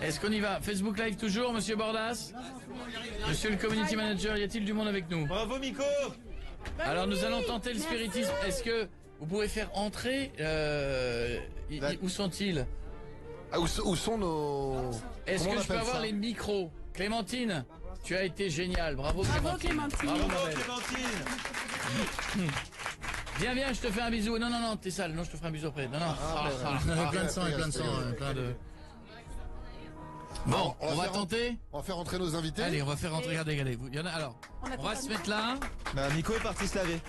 Est-ce qu'on y va? Facebook Live toujours, monsieur Bordas? Monsieur le Community Manager, y a-t-il du monde avec nous? Bravo Miko. Alors nous allons tenter le spiritisme. Est-ce que vous pouvez faire entrer où sont-ils? Ah, où sont nos... Est-ce Comment que on je peux appelle avoir ça? les micros? Clémentine, tu as été génial. Bravo Clémentine. Bravo ma belle. Clémentine. Viens, je te fais un bisou. Non, t'es sale. Non, je te ferai un bisou après. Non. Plein de sang, plein de sang, plein de... Bon, on va tenter. On va faire rentrer nos invités. Allez, on va faire rentrer. Regardez. Il y en a. Alors, on va se mettre là. Bah, Miko est parti se laver.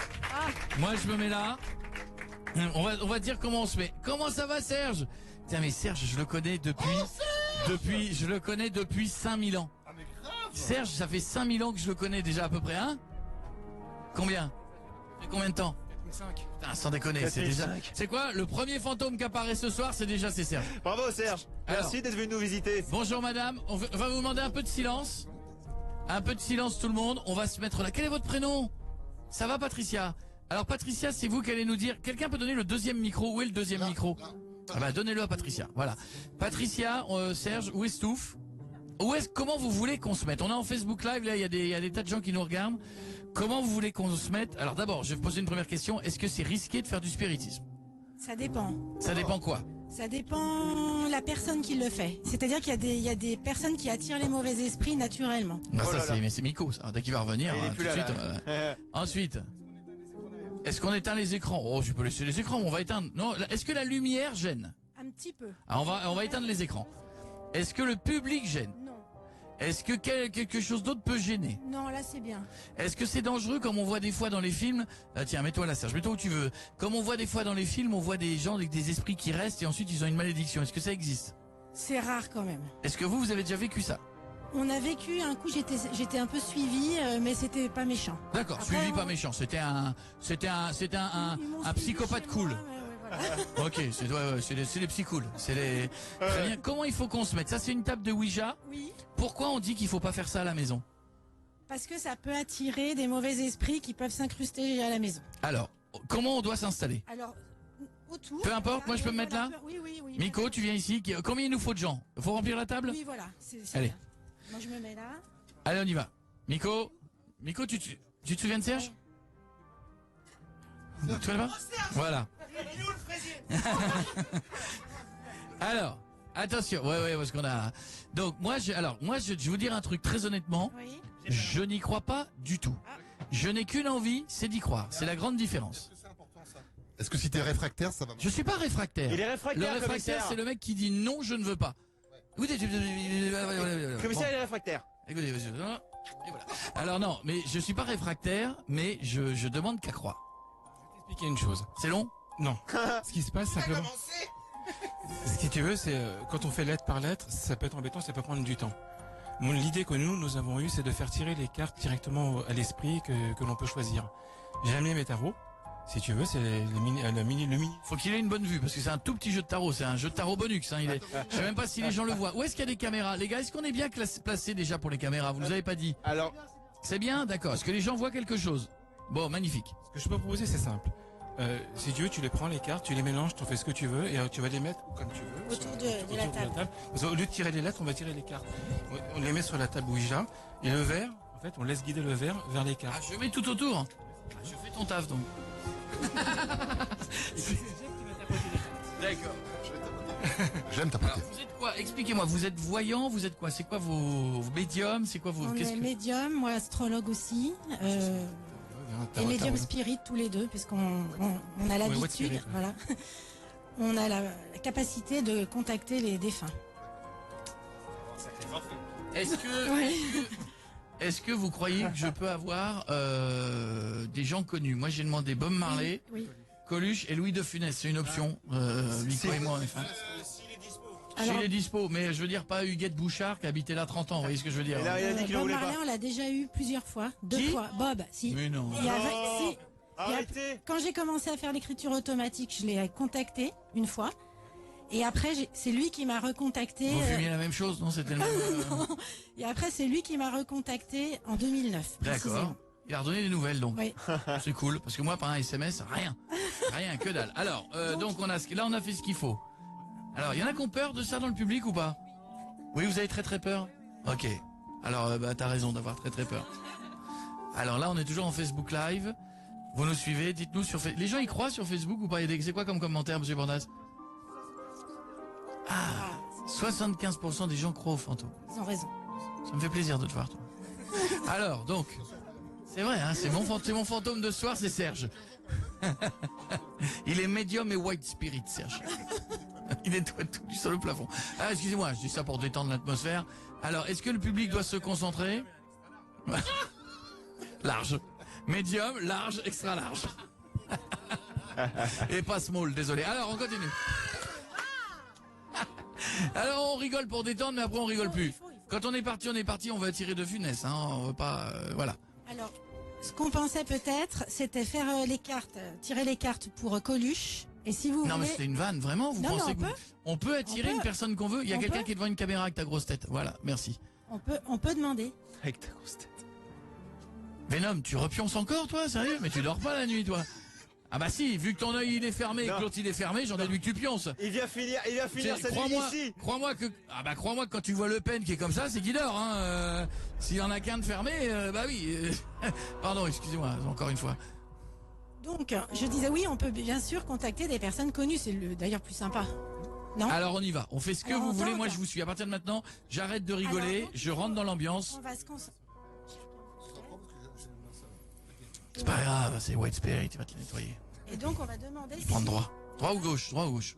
Moi, je me mets là. On va dire comment on se met. Comment ça va, Serge? Tiens, mais Serge, je le connais je le connais depuis 5000 ans. Ah, mais grave. Serge, ça fait 5000 ans que je le connais déjà à peu près, hein? Combien? Ça fait combien de temps? 4005. Putain, sans déconner, c'est déjà... C'est quoi? Le premier fantôme qui apparaît ce soir, c'est Serge. Bravo Serge. Merci d'être venu nous visiter. Bonjour madame, on va vous demander un peu de silence. Un peu de silence tout le monde, on va se mettre là. Quel est votre prénom? Ça va Patricia? Alors Patricia, c'est vous qui allez nous dire... Quelqu'un peut donner le deuxième micro? Où est le deuxième micro? Ah bah donnez-le à Patricia, voilà. Patricia, Serge, où est Stouff? Comment vous voulez qu'on se mette? On est en Facebook Live, là, il y a des tas de gens qui nous regardent. Comment vous voulez qu'on se mette? Alors d'abord, je vais vous poser une première question. Est-ce que c'est risqué de faire du spiritisme? Ça dépend. Ça dépend quoi? Ça dépend la personne qui le fait. C'est-à-dire qu'il y a des personnes qui attirent les mauvais esprits naturellement. Bah Oh ça là là. mais c'est Miko, ça. Dès qu'il va revenir, Il est tout plus de là, suite. là. Ensuite, est-ce qu'on éteint les écrans? Oh, je peux laisser les écrans, on va éteindre. Non, est-ce que la lumière gêne? Un petit peu. Ah, on va éteindre les écrans. Est-ce que le public gêne? Non. Est-ce que quelque chose d'autre peut gêner? Non, là c'est bien. Est-ce que c'est dangereux comme on voit des fois dans les films? Tiens, mets-toi là, Serge, mets-toi où tu veux. Comme on voit des fois dans les films, on voit des gens avec des esprits qui restent et ensuite ils ont une malédiction. Est-ce que ça existe? C'est rare quand même. Est-ce que vous avez déjà vécu ça? On a vécu un coup, j'étais un peu suivie, mais c'était pas méchant. D'accord, Après, suivi pas méchant. C'était un psychopathe cool. Ok, c'est les psy cool. Très bien. Comment il faut qu'on se mette? Ça, c'est une table de Ouija. Oui, Pourquoi on dit qu'il faut pas faire ça à la maison? parce que ça peut attirer des mauvais esprits qui peuvent s'incruster à la maison. Alors, comment on doit s'installer? Alors, autour... Peu importe, moi, je peux me mettre là? Oui. Mico, tu viens ici. Combien il nous faut de gens? Faut remplir la table? Oui, voilà. Allez. Bien. Moi, je me mets là. Allez, on y va. Mico, tu te souviens de Serge? Tu vois là-bas? Voilà. Alors, attention. Ouais, parce qu'on a... Donc, moi, je vais vous dire un truc très honnêtement. Oui. Je n'y crois pas du tout. Je n'ai qu'une envie, c'est d'y croire. C'est la grande différence. Est-ce que si t'es réfractaire, ça va? Je suis pas réfractaire. Il est réfractaire, Le réfractaire, commissaire. c'est le mec qui dit non, je ne veux pas. Écoutez, Commissaire, il est réfractaire. Écoutez, monsieur. Et voilà. Alors non, mais je suis pas réfractaire, mais je demande qu'à croire. Expliquer une chose. C'est long? Non. Ce qui se passe simplement. Ce que tu veux, c'est quand on fait lettre par lettre, ça peut être embêtant, ça peut prendre du temps. L'idée que nous avons eue, c'est de faire tirer les cartes directement à l'esprit que l'on peut choisir. J'ai amené mes tarots. Si tu veux, c'est le mini. Faut qu'il ait une bonne vue, parce que c'est un tout petit jeu de tarot, c'est un jeu de tarot bonus, hein, je sais même pas si les gens le voient. Où est-ce qu'il y a des caméras? Les gars, est-ce qu'on est bien placés déjà pour les caméras? Vous nous avez pas dit. Alors, C'est bien, d'accord. Est-ce que les gens voient quelque chose? Bon, magnifique. Ce que je peux proposer, c'est simple. Si tu veux, tu les prends les cartes, tu les mélanges, tu en fais ce que tu veux, et tu vas les mettre comme tu veux. Autour de la table. Parce qu'au lieu de tirer les lettres, on va tirer les cartes. On les met sur la table Ouija, et le verre, en fait, on laisse guider le verre vers les cartes. Ah, je mets tout autour. Ah, je fais ton taf, donc. D'accord. J'aime ta Alors, pote. vous êtes quoi? Expliquez-moi, vous êtes voyant, vous êtes quoi? C'est quoi vos médiums? C'est quoi vos... On qu'est-ce est que... médium, moi astrologue aussi. Et médium spirit tous les deux, puisqu'on on a what l'habitude, spirit, ouais. voilà. On a la capacité de contacter les défunts. Est-ce que... Oui. Est-ce que vous croyez que je peux avoir des gens connus? Moi, j'ai demandé Bob Marley, Oui. Coluche et Louis de Funès. C'est une option. Nico et moi, enfin. Alors, S'il est dispo, mais je veux dire pas Huguette Bouchard qui habitait là 30 ans. Vous voyez ce que je veux dire? Et là, il a dit qu'il en Bob voulait Marley, pas. on l'a déjà eu plusieurs fois. Deux Qui? fois. Bob, si. Mais non. Il y avait- Oh, si. arrêtez. Quand j'ai commencé à faire l'écriture automatique, je l'ai contacté une fois. Et après, c'est lui qui m'a recontacté. Vous fumiez la même chose, non? C'était le même. Non. Et après, c'est lui qui m'a recontacté en 2009. D'accord. précisément. Il a redonné des nouvelles, donc. Oui. C'est cool, parce que moi, par un SMS, rien. Rien, que dalle. Alors, donc on a, là, on a fait ce qu'il faut. Alors, il y en a qui ont peur de ça dans le public ou pas? Oui, vous avez très très peur. Ok. Alors, t'as raison d'avoir très très peur. Alors là, on est toujours en Facebook Live. Vous nous suivez, dites-nous sur Facebook. Les gens y croient sur Facebook ou pas? C'est quoi comme commentaire, monsieur Bordas? Ah, 75% des gens croient aux fantômes. Ils ont raison. Ça me fait plaisir de te voir, toi. Alors, donc, c'est vrai, hein, c'est mon fantôme de ce soir, c'est Serge. Il est médium et white spirit, Serge. Il est tout sur le plafond. Ah, excusez-moi, je dis ça pour détendre l'atmosphère. Alors, est-ce que le public doit se concentrer? Large. Médium, large, extra large. Et pas small, désolé. Alors, on continue. Alors, on rigole pour détendre, mais après, on rigole plus. Quand on est parti, on va tirer de funès, hein. On veut pas, voilà. Alors, ce qu'on pensait peut-être, c'était faire tirer les cartes pour Coluche. Et si vous Non, mais voulez... c'était une vanne, vraiment? Vous Non, pensez non, on peut attirer on peut. une personne qu'on veut? Il y a On quelqu'un peut. qui est devant une caméra avec ta grosse tête. Voilà, merci. On peut demander. Avec ta grosse tête. Venom, tu repionces encore, toi? Sérieux? Mais tu dors pas la nuit, toi? Ah bah si, vu que ton œil il est fermé et que Non. l'autre il est fermé, j'en déduis que tu pionces. Il vient finir sa nuit Crois-moi, ici. crois-moi que quand tu vois Le Pen qui est comme ça, c'est qu'il dort, hein. S'il y en a qu'un de fermé, bah oui. Pardon, excusez-moi, encore une fois. Donc, je disais oui, on peut bien sûr contacter des personnes connues. C'est d'ailleurs plus sympa. Non? Alors on y va, on fait ce que Alors, vous on voulez, tente. moi je vous suis. À partir de maintenant, j'arrête de rigoler, Alors, je rentre dans l'ambiance. On va se concentrer. C'est pas grave, c'est White Spirit, il va te les nettoyer. Et donc, on va demander si Prendre droit. Droit ou gauche? Droit ou gauche?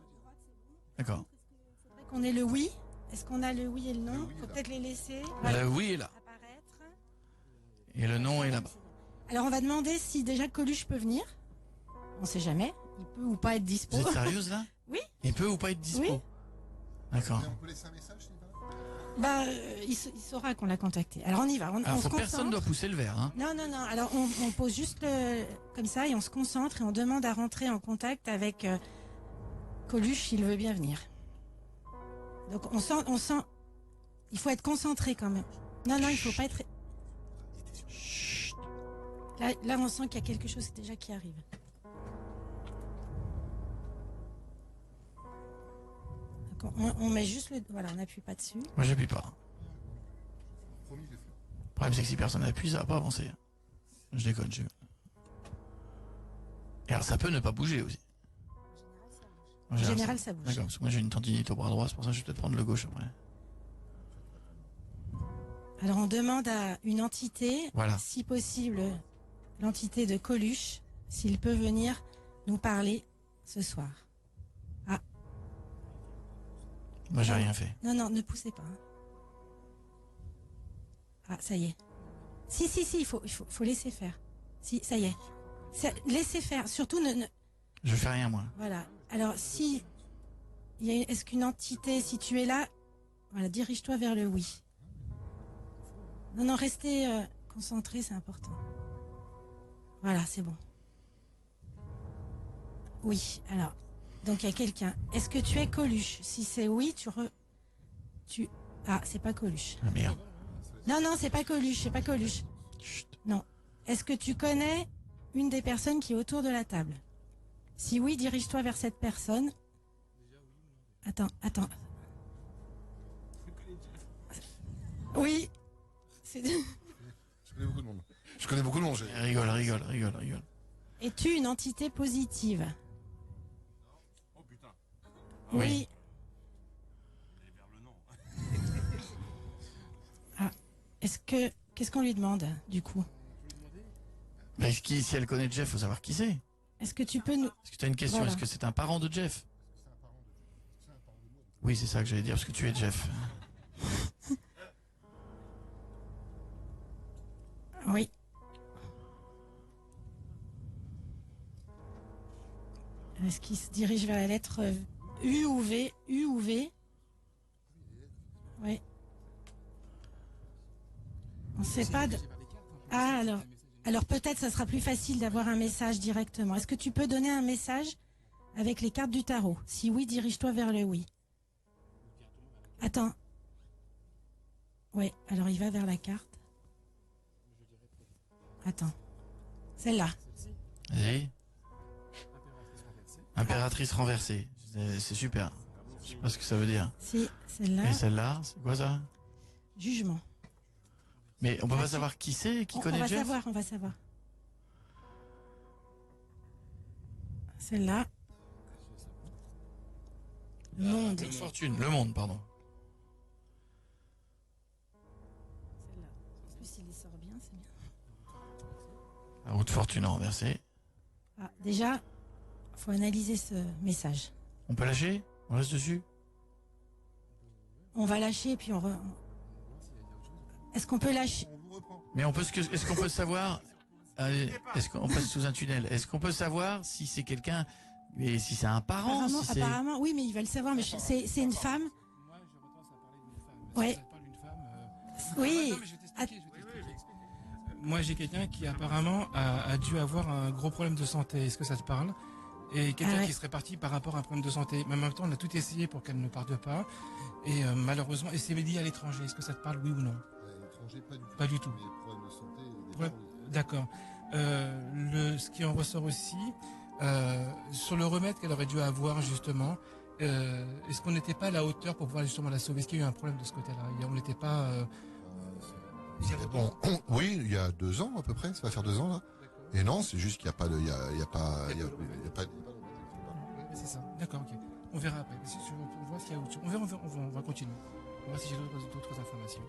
D'accord. faudrait qu'on ait le oui. Est-ce qu'on a le oui et le non? Faut peut-être les laisser Le oui est là. apparaître. Et le non est là-bas. Alors, on va demander si déjà Coluche peut venir. On sait jamais. Il peut ou pas être dispo. Vous êtes sérieuse là? Oui. Il peut ou pas être dispo? Oui. D'accord. Et on peut laisser un message, Sylvain? Bah, il saura qu'on l'a contacté. Alors, on y va. On Alors se personne concentre. doit pousser le verre, hein. Non. Alors, on pose juste comme ça et on se concentre et on demande à rentrer en contact avec Coluche s'il veut bien venir. Donc, on sent. Il faut être concentré quand même. Non, il faut pas être. Chut. Là, on sent qu'il y a quelque chose déjà qui arrive. Donc, on met juste le. Voilà, on n'appuie pas dessus. Moi j'appuie pas. Promis, je le fais. Le problème c'est que si personne n'appuie, ça va pas avancer. Je déconne, Et alors ça peut ne pas bouger aussi. En En général, ça bouge. D'accord, parce que moi j'ai une tendinite au bras droit, c'est pour ça que je vais peut-être prendre le gauche après. Alors, on demande à une entité, Voilà. si possible, l'entité de Coluche, s'il peut venir nous parler ce soir. Moi j'ai rien fait. Non, ne poussez pas. Hein. Ah, ça y est. Si, il faut laisser faire. Si, ça y est. Laissez faire. Surtout, Je fais rien moi. voilà. Alors, si, est-ce qu'une entité, si tu es là, voilà, dirige-toi vers le oui. Non, restez concentré, c'est important. Voilà, c'est bon. Oui, alors, donc il y a quelqu'un. Est-ce que tu es Coluche? Si c'est oui, Ah, c'est pas Coluche. Ah merde. Non, c'est pas Coluche, Chut. Non. Est-ce que tu connais une des personnes qui est autour de la table? Si oui, dirige-toi vers cette personne. Attends. Oui. Je connais beaucoup de monde. Je connais beaucoup de monde. Rigole. Es-tu une entité positive? Oui. Ah. Qu'est-ce qu'on lui demande, du coup? Mais si elle connaît Jeff, faut savoir qui c'est. Est-ce que tu peux nous... Est-ce que tu as une question? Voilà. Est-ce que c'est un parent de Jeff? Oui, c'est ça que j'allais dire, parce que tu es Jeff. Oui. Est-ce qu'il se dirige vers la lettre U ou V? U ou V? Oui. On ne sait pas... Ah, alors peut-être ça sera plus facile d'avoir un message directement. Est-ce que tu peux donner un message avec les cartes du tarot? Si oui, dirige-toi vers le oui. Attends. Oui, alors il va vers la carte. Attends. Celle-là. Vas-y. Impératrice renversée. C'est super. Je sais pas ce que ça veut dire. Si, celle-là, Et celle-là, c'est quoi ça? jugement. Mais on peut pas savoir qui c'est, qui On connaît va Jeff? savoir, on va savoir. Celle-là. Le monde. Haute fortune, le monde, pardon. Celle-là. En plus, il les sort bien, c'est bien. La haute fortune renversée. Ah, déjà, faut analyser ce message. On peut lâcher? On reste dessus? On va lâcher et puis Est-ce qu'on peut lâcher? On vous reprend. Mais est-ce qu'on peut savoir, est-ce qu'on passe sous un tunnel? Est-ce qu'on peut savoir si c'est quelqu'un, mais si c'est un parent, Apparemment, si c'est... apparemment, oui, mais il va le savoir. Mais c'est une femme. Moi, je retends à parler d'une femme. Ouais. Si ça parle d'une femme, Oui. non, mais je vais t'expliquer. Moi, j'ai quelqu'un qui apparemment a dû avoir un gros problème de santé. Est-ce que ça te parle? Et quelqu'un Ah ouais. qui serait parti par rapport à un problème de santé. Mais en même temps, on a tout essayé pour qu'elle ne parte pas. Et malheureusement, et c'est dit à l'étranger. Est-ce que ça te parle, oui ou non? À l'étranger, pas du tout. Pas du tout. Mais problème de santé, des Ouais, fois, oui. d'accord. Ce qui en ressort aussi, sur le remède qu'elle aurait dû avoir justement, est-ce qu'on n'était pas à la hauteur pour pouvoir justement la sauver? Est-ce qu'il y a eu un problème de ce côté-là? On n'était pas... Bon, oui, il y a 2 ans à peu près, ça va faire 2 ans là. Et non, c'est juste qu'il n'y a pas de, il y a pas, il y a pas. Ouais, c'est ça. D'accord, ok. On verra après. On voit s'il y a autre chose. On va continuer. On va voir si j'ai d'autres informations.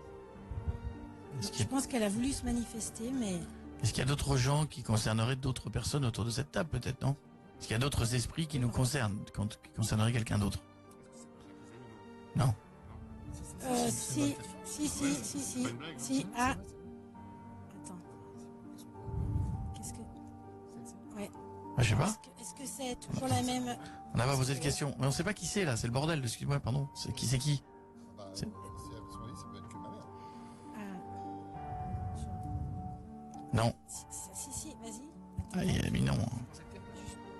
Est-ce qu'il Je y a, pense qu'elle a voulu se manifester, mais est-ce qu'il y a d'autres gens qui concerneraient d'autres personnes autour de cette table, peut-être, non? Est-ce qu'il y a d'autres esprits qui nous concernent, qui concerneraient quelqu'un d'autre? Non. si. Ah, attends. Qu'est-ce que Ah, je sais pas. est-ce que c'est toujours la même? On n'a pas posé de question. Mais on sait pas qui c'est, là. C'est le bordel. Excuse-moi, pardon. C'est qui? Bah, C'est- si à son avis, ça peut être que ma mère. Non. Si, vas-y. Ah, il a mis non.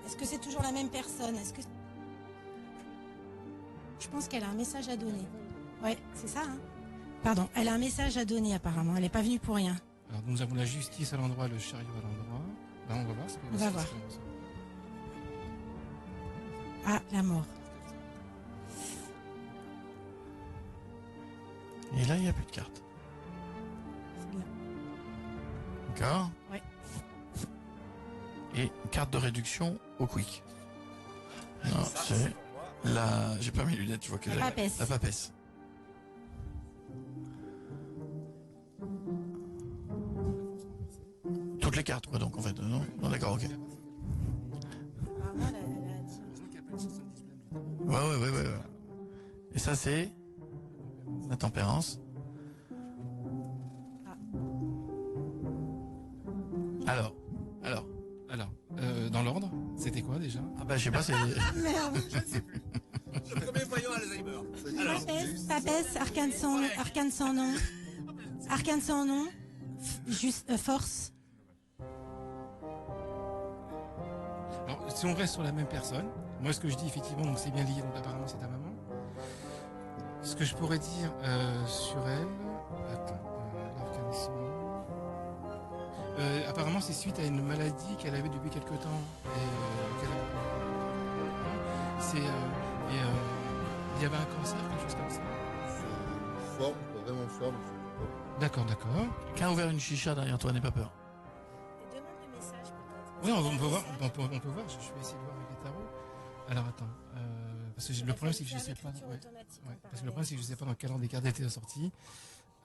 Est-ce que c'est toujours la même personne? Est-ce que je pense qu'elle a un message à donner. Ouais, c'est ça. Hein, pardon, elle a un message à donner apparemment. Elle n'est pas venue pour rien. Alors, nous avons la justice à l'endroit, le chariot à l'endroit. Là, on va voir. On va voir. Ah, la mort. Et là, il n'y a plus de cartes. C'est là. D'accord? Ouais. Et une carte de réduction au quick. Non, c'est la... J'ai pas mes lunettes, tu vois que La j'ai... papesse. La papesse. Toutes les cartes, quoi, donc, en fait. Non, non, d'accord, ok. Apparemment, elle a dit. Ouais. Et ça, c'est... La tempérance. Alors, dans l'ordre, c'était quoi déjà? ah bah je sais pas, c'est... Merde. Combien voyons Alzheimer? Papesse, arcane sans nom. Arcane sans nom. Juste force. Alors, si on reste sur la même personne, moi ce que je dis effectivement, donc c'est bien lié, donc apparemment c'est ta maman. Ce que je pourrais dire sur elle, attends, l'arcane sans nom. Apparemment c'est suite à une maladie qu'elle avait depuis quelque temps. Il y avait un cancer, quelque chose comme ça. C'est fort, pas vraiment fort. Donc D'accord. Quelqu'un a ouvert une chicha derrière toi, n'aie pas peur. Demande le message peut-être. Oui, on peut voir. On peut voir. Je vais essayer de voir avec les tarots. Alors attends, parce que le problème c'est que je sais pas. Ouais, parce que le problème c'est que je sais pas dans quel ordre des cartes étaient sorties.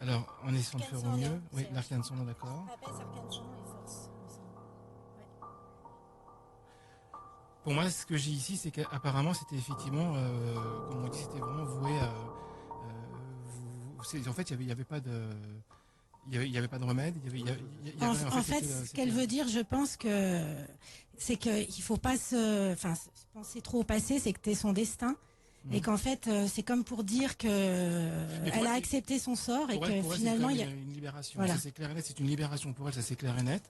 Alors, en essayant de faire au mieux. Oui, l'arcane sans nom, d'accord. Papesse, arcane sans nom et force. Pour moi, ce que j'ai ici, c'est qu'apparemment, c'était effectivement, comme on dit, c'était vraiment voué à. En fait, il y avait pas de. Il y avait pas de remède. En fait, ce qu'elle veut dire, je pense que c'est qu'il faut pas se penser trop au passé, c'est que t'es son destin. Et qu'en fait, c'est comme pour dire que elle a accepté son sort et que finalement il y a une libération. Voilà. Ça c'est clair et net. C'est une libération pour elle, ça c'est clair et net.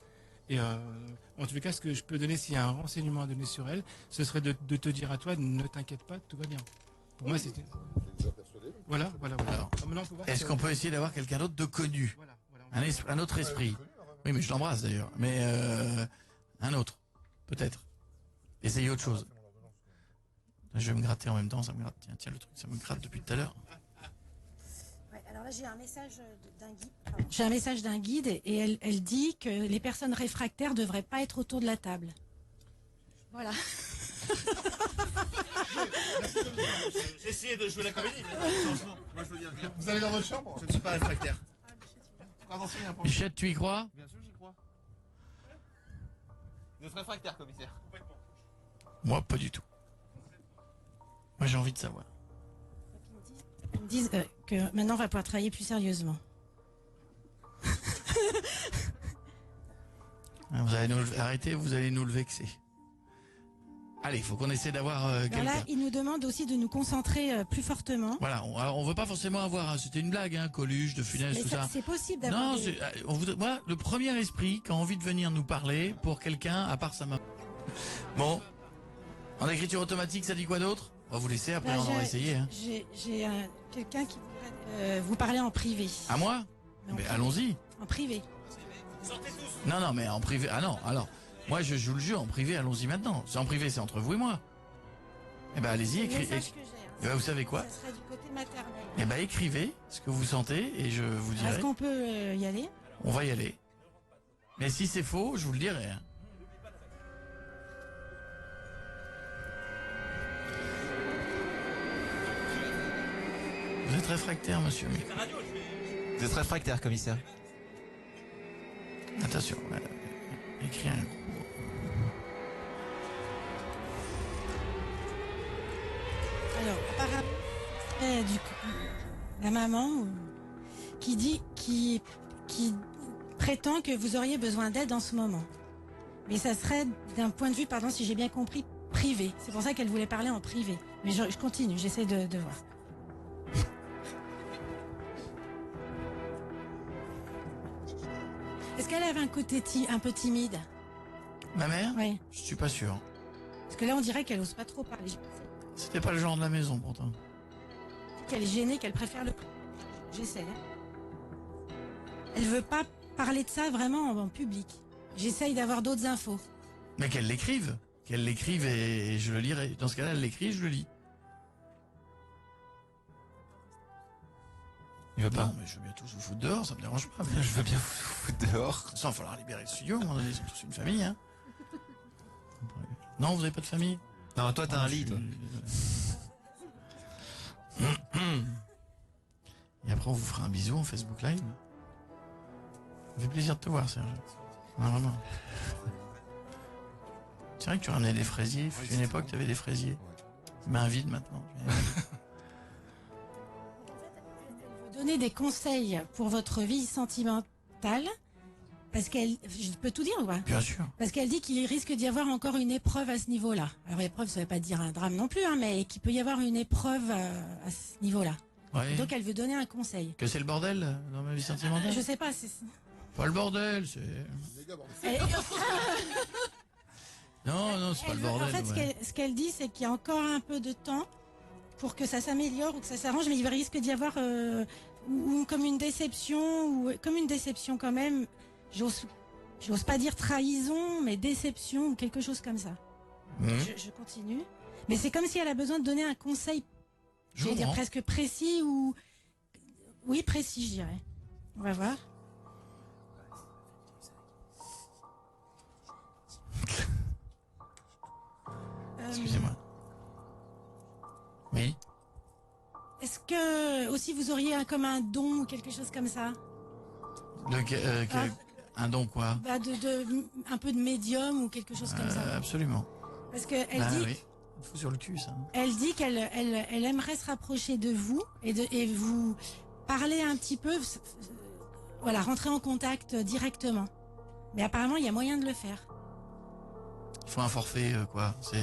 Et en tout cas, ce que je peux donner, s'il y a un renseignement à donner sur elle, ce serait de te dire à toi, ne t'inquiète pas, tout va bien. Pour moi, c'était. Voilà. Alors, Maintenant, on peut voir est-ce qu'on peut essayer d'avoir quelqu'un d'autre de connu? Voilà. Un autre esprit. Oui, mais je l'embrasse d'ailleurs. Mais un autre, peut-être. Essayez autre chose. Je vais me gratter en même temps, ça me gratte. Tiens, le truc, ça me gratte depuis tout à l'heure. Ouais, alors là, j'ai un message d'un guide. J'ai un message d'un guide et elle dit que les personnes réfractaires ne devraient pas être autour de la table. Voilà. J'ai essayé de jouer la comédie, mais franchement, moi je veux bien venir. Vous allez dans votre chambre? Je ne suis pas réfractaire. Bichette, tu y crois? Bien sûr, j'y crois. Vous êtes réfractaire, commissaire? Moi, pas du tout. Moi, j'ai envie de savoir. Ils me disent que maintenant, on va pouvoir travailler plus sérieusement. Vous allez arrêtez, vous allez nous le vexer. Allez, il faut qu'on essaie d'avoir Alors quelqu'un. là, ils nous demandent aussi de nous concentrer plus fortement. Voilà, on veut pas forcément avoir. C'était une blague, hein, Coluche, de Funès, Mais tout ça. c'est possible d'avoir Non, des... moi, le premier esprit qui a envie de venir nous parler pour quelqu'un, à part sa maman. Bon, en écriture automatique, ça dit quoi d'autre? On va vous laisser, après Là, on va essayer. Hein. J'ai quelqu'un qui voudrait vous parler en privé. À moi? Mais en Mais privé. allons-y. En privé. Non, mais en privé. Ah non, alors, moi je joue le jeu en privé, allons-y maintenant. C'est en privé, c'est entre vous et moi. Eh ben allez-y, C'est le écrivez. message que j'ai. Eh ben, vous savez quoi? Ça serait du côté maternel. Eh ben écrivez ce que vous sentez et je vous dirai. Est-ce qu'on peut y aller? On va y aller. Mais si c'est faux, je vous le dirai. Hein. Vous êtes réfractaire, monsieur. Vous êtes réfractaire, commissaire? Attention, écris un coup. Alors, apparemment, la maman qui prétend que vous auriez besoin d'aide en ce moment. Mais ça serait d'un point de vue, pardon, si j'ai bien compris, privé. C'est pour ça qu'elle voulait parler en privé. Mais je continue, j'essaie de voir. Est-ce qu'elle avait un côté un peu timide? Ma mère? Oui. Je suis pas sûr. Parce que là, on dirait qu'elle ose pas trop parler. C'était pas le genre de la maison pourtant. Qu'elle est gênée, qu'elle préfère le... J'essaie. Hein. Elle veut pas parler de ça vraiment en public. J'essaye d'avoir d'autres infos. Mais qu'elle l'écrive. Qu'elle l'écrive et je le lirai. Dans ce cas-là, elle l'écrit, je le lis. Il va pas. Non, mais je veux bien tous vous foutre dehors, ça me dérange pas. Je veux bien vous foutre dehors. Ça, il va falloir libérer le studio, à un moment donné, ils sont tous une famille, hein. Non, vous avez pas de famille? Non, toi t'as un lit, toi. Et après, on vous fera un bisou en Facebook Live. Ça fait plaisir de te voir, Serge. Non, vraiment. C'est vrai que tu ramenais des fraisiers. Il fut une époque, tu avais des fraisiers. Main vide maintenant. Vous donner des conseils pour votre vie sentimentale. Parce qu'elle... Je peux tout dire ou pas? Bien sûr. Parce qu'elle dit qu'il risque d'y avoir encore une épreuve à ce niveau-là. Alors épreuve, ça ne veut pas dire un drame non plus, hein, mais qu'il peut y avoir une épreuve à ce niveau-là. Ouais. Donc elle veut donner un conseil. Que c'est le bordel dans ma vie sentimentale? Je sais pas, c'est... Pas le bordel, c'est... Elle, Non, c'est pas elle le veut- bordel. en fait, ouais. ce qu'elle dit, c'est qu'il y a encore un peu de temps pour que ça s'améliore ou que ça s'arrange, mais il risque d'y avoir ou comme une déception, ou comme une déception quand même. J'ose pas dire trahison, mais déception ou quelque chose comme ça. Mmh. Je continue. Mais c'est comme si elle a besoin de donner un conseil, Je j'allais dire comprends. presque précis ou... Oui, précis, je dirais. On va voir. Excusez-moi. Oui. Est-ce que aussi vous auriez comme un don ou quelque chose comme ça? Un don quoi? Bah, un peu de médium ou quelque chose comme ça. Absolument. Parce qu'elle Bah, dit, oui. Il faut sur le cul, ça. elle dit qu'elle elle aimerait se rapprocher de vous et vous parler un petit peu, voilà, rentrer en contact directement. Mais apparemment, il y a moyen de le faire. Il faut un forfait, quoi. C'est...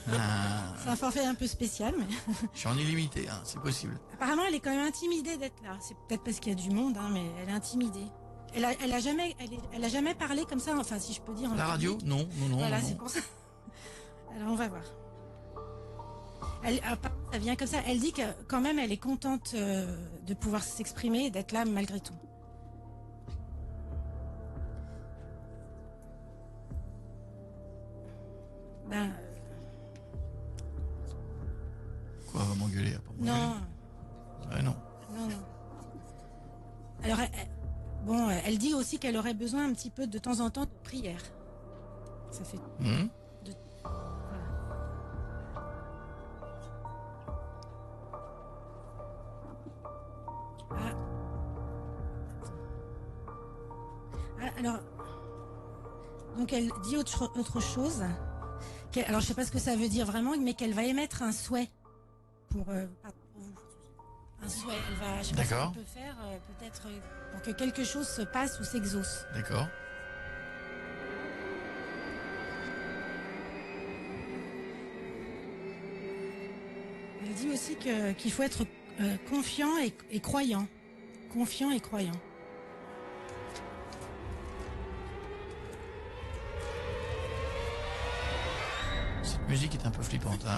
C'est un forfait un peu spécial, mais Je suis en illimité, hein, c'est possible. apparemment, elle est quand même intimidée d'être là. C'est peut-être parce qu'il y a du monde, hein, mais elle est intimidée. Elle a jamais parlé comme ça, enfin, si je peux dire. en La radio? public. Non. Voilà, non. c'est pour ça. Alors, on va voir. Ça vient comme ça. Elle dit que quand même, elle est contente de pouvoir s'exprimer et d'être là malgré tout. Ben, m'engueuler. Non, Non. non. Alors, elle dit aussi qu'elle aurait besoin un petit peu de temps en temps de prière. Ça fait... Hum. Alors, donc elle dit autre chose. Alors, je sais pas ce que ça veut dire vraiment, mais qu'elle va émettre un souhait pour vous. Un souhait. Elle va, je sais pas ce D'accord. qu'elle peut faire, peut-être pour que quelque chose se passe ou s'exauce. D'accord. Elle dit aussi qu'il faut être confiant et croyant. Confiant et croyant. Cette musique est un peu flippante. Hein.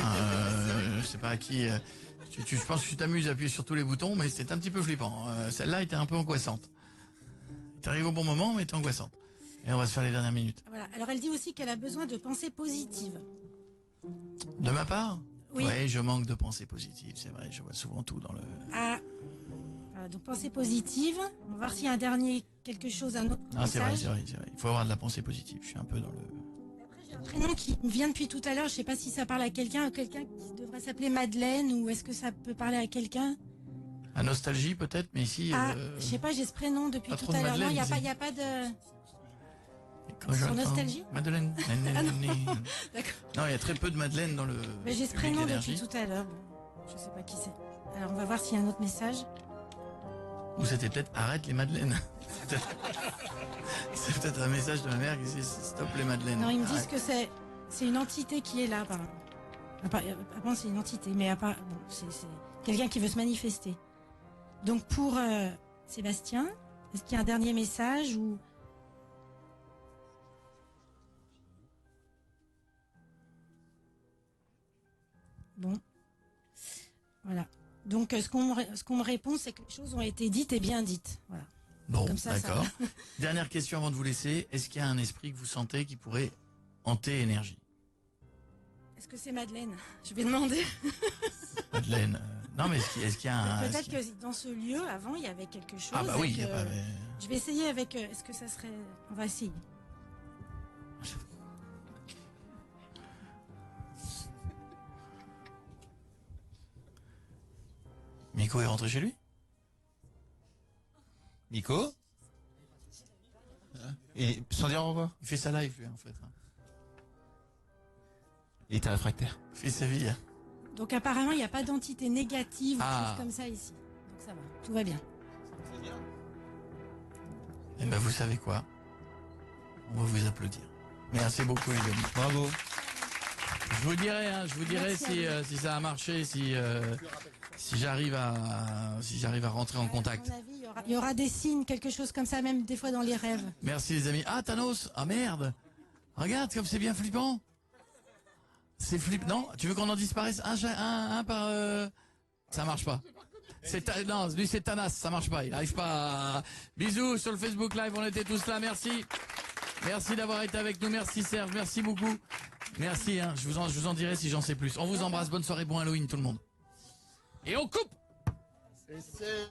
Je sais pas à qui... je pense que tu t'amuses à appuyer sur tous les boutons, mais c'est un petit peu flippant. Celle-là était un peu angoissante. T'arrives au bon moment, mais t'es angoissante. Et on va se faire les dernières minutes. Voilà. Alors elle dit aussi qu'elle a besoin de pensées positives. De ma part? Oui. Ouais, je manque de pensées positives, c'est vrai. Je vois souvent tout dans le... Voilà, donc pensée positive. On va voir s'il y a un dernier quelque chose, un autre Ah, c'est vrai, message. c'est vrai. Il faut avoir de la pensée positive. Je suis un peu dans le... Après, j'ai un prénom qui me vient depuis tout à l'heure. Je sais pas si ça parle à quelqu'un qui devrait s'appeler Madeleine, ou est-ce que ça peut parler à quelqu'un? À nostalgie peut-être, mais ici... Je sais pas, j'ai ce prénom depuis pas tout trop de à l'heure. Non, il Madeleine, y a pas de... Quand je Sur l'entends, nostalgie Madeleine. Ah non. D'accord. Non, il y a très peu de Madeleine dans le... Mais j'ai ce public prénom d'énergie. depuis tout à l'heure. Bon, je sais pas qui c'est. Alors on va voir s'il y a un autre message. Ou c'était peut-être arrête les madeleines. C'est peut-être un message de ma mère qui dit stop les madeleines. Non, ils me disent Arrête. que c'est une entité qui est là, apparemment. Apparemment, c'est une entité, mais bon, c'est quelqu'un qui veut se manifester. Donc pour Sébastien, est-ce qu'il y a un dernier message ou... Bon. Voilà. Donc ce qu'on me répond, c'est que les choses ont été dites et bien dites. Voilà. Bon, Comme ça, d'accord. Dernière question avant de vous laisser. Est-ce qu'il y a un esprit que vous sentez qui pourrait hanter énergie? Est-ce que c'est Madeleine? Je vais demander. Madeleine. Non, mais est-ce qu'il y a un... Peut-être que dans ce lieu, avant, il y avait quelque chose. Ah bah oui, il y a pas... Je vais essayer avec... Est-ce que ça serait... On va essayer. Miko est rentré chez lui? Nico? Et sans dire au revoir? Il fait sa live, lui, en fait. Il était réfractaire. Il fait sa vie. Donc apparemment, il n'y a pas d'entité négative ou Ah. chose comme ça ici. Donc ça va, tout va bien. Eh ben, vous savez quoi? On va vous applaudir. Merci beaucoup, les amis. Bravo. Je vous dirai Merci si ça a marché, si j'arrive à rentrer en contact. À mon avis, il y aura des signes, quelque chose comme ça, même des fois dans les rêves. Merci les amis. Ah Thanos, ah merde. Regarde comme c'est bien flippant. C'est flippant. Non, tu veux qu'on en disparaisse un par ça marche pas. Non, lui c'est Thanas, ça marche pas. Il arrive pas à... Bisous sur le Facebook Live, on était tous là, merci. Merci d'avoir été avec nous, merci Serge, merci beaucoup. Merci, hein. Je vous en dirai si j'en sais plus. On vous embrasse, bonne soirée, bon Halloween tout le monde. Et on coupe. C'est